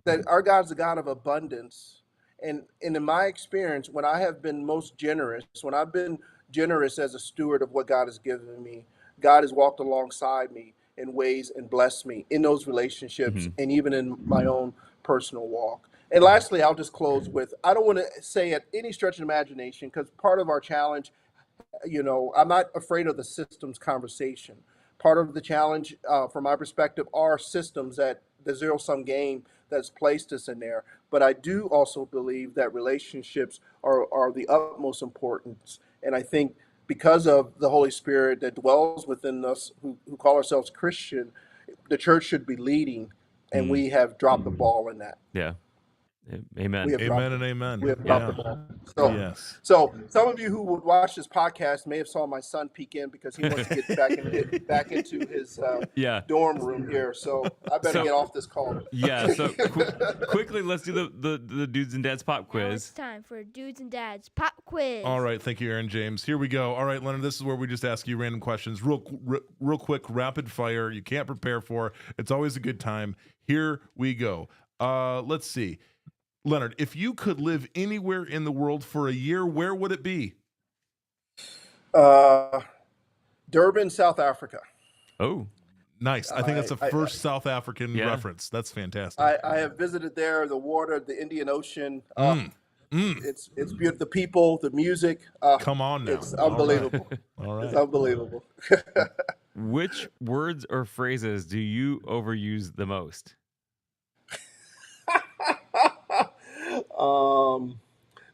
That our God's a God of abundance. And in my experience, when I have been most generous, when I've been generous as a steward of what God has given me, God has walked alongside me in ways and blessed me in those relationships, Mm-hmm. and even in my own personal walk. And lastly, I'll just close with, I don't want to say at any stretch of imagination, because part of our challenge, I'm not afraid of the systems conversation. Part of the challenge, from my perspective, are systems, that the zero sum game that's placed us in there. But I do also believe that relationships are the utmost importance. And I think, because of the Holy Spirit that dwells within us, who call ourselves Christian, the church should be leading, and Mm. we have dropped the ball in that. Yeah. Amen. We have Amen dropped and amen. We have Yeah. dropped the ball. So, Yes. so some of you who would watch this podcast may have saw my son peek in because he wants to get back into his Yeah. dorm room here. So I better So- get off this call. Yeah. So quickly, let's do the dudes and dads pop Now it's quiz. time for Dudes and Dads Pop Quiz. All right, thank you, Aaron James. Here we go. All right, Leonard, this is where we just ask you random questions, real quick, rapid fire. You can't prepare for. It's always a good time. Here we go. Let's see, Leonard, if you could live anywhere in the world for a year, where would it be? Durban, South Africa. Oh, Nice. I think that's the I- first South African Yeah. reference. That's fantastic. I have visited there. The water, the Indian Ocean. It's beautiful. The people, the music. Come on now. It's unbelievable. All It's right. unbelievable. which words or phrases do you overuse the most?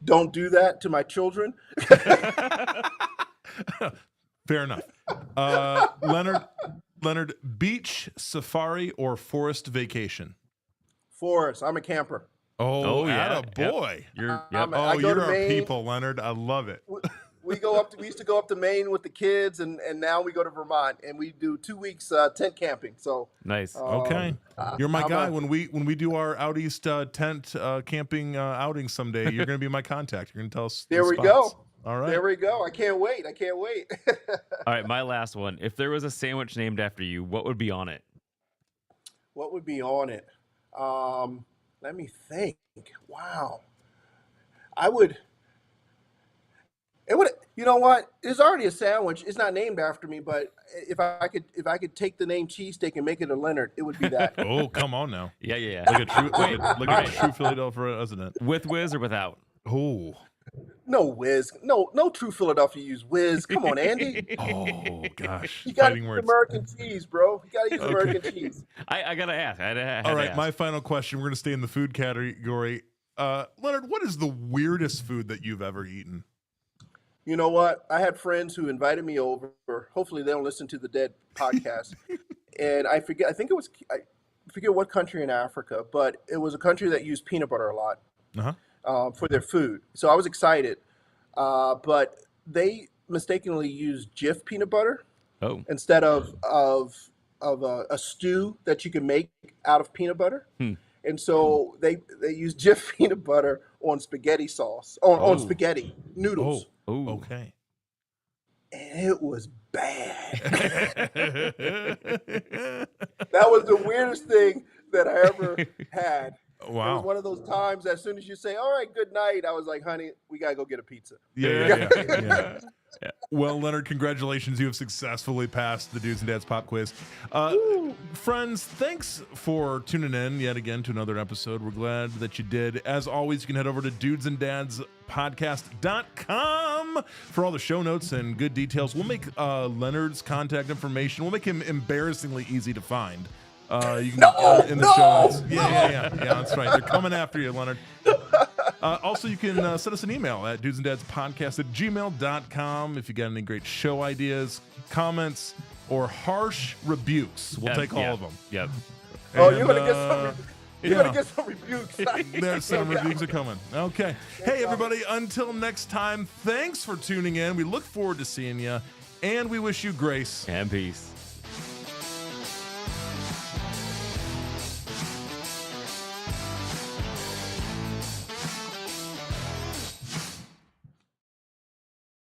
Don't do that to my children. Fair enough. Leonard, beach, safari, or forest vacation? Forest. I'm a camper. Oh, yeah. boy. You're I'm yep. a- I Oh, go you're to our Maine. people, Leonard. I love it. We used to go up to Maine with the kids, and now we go to Vermont, and we do 2 weeks tent camping. So Nice. Okay, you're my I'm guy. a- When we do our out east tent camping outing someday, you're going to be my contact. You're going to tell us. the there we spots. go. All right. There we go. I can't wait. All right, my last one. If there was a sandwich named after you, what would be on it? What would be on it? Let me think. Wow. I would. It would. You know what? There's already a sandwich. It's not named after me, but if I could take the name cheesesteak and make it a Leonard, it would be that. Oh, come on now. Yeah, yeah, Look yeah. at true. Look at right. true Philadelphia resident. With whiz or without? Oh. No whiz. No true Philadelphia use whiz. Come on, Andy. Oh gosh. You gotta Fighting use words. American cheese, bro. You gotta use American cheese. I gotta ask. I had All to right, ask. my final question. We're going to stay in the food category. Leonard, what is the weirdest food that you've ever eaten? You know what? I had friends who invited me over. Hopefully, they don't listen to the Dead podcast. And I forget. I forget what country in Africa, but it was a country that used peanut butter a lot Uh-huh. for their food. So I was excited, but they mistakenly used Jif peanut butter Oh, instead of a stew that you can make out of peanut butter. And so they use Jif peanut butter on spaghetti sauce, on spaghetti noodles. oh, Okay. And it was bad. That was the weirdest thing that I ever had. It was Wow. one of those times as soon as you say, all right, good night, I was like, honey, we got to go get a pizza. Yeah. Well, Leonard, congratulations. You have successfully passed the Dudes and Dads Pop Quiz. Friends, thanks for tuning in yet again to another episode. We're glad that you did. As always, you can head over to dudesanddadspodcast.com for all the show notes and good details. We'll make Leonard's contact information, we'll make him embarrassingly easy to find. You can in the show notes. Yeah, that's right. They're coming after you, Leonard. Also, you can send us an email at dudesandadspodcast@gmail.com if you got any great show ideas, comments, or harsh rebukes. We'll take all of them. Yep. Oh, And, you're going to get some. You're yeah. going to get some rebukes. There's some reviews are coming. Okay. Hey, everybody. Until next time, thanks for tuning in. We look forward to seeing you, and we wish you grace. And peace.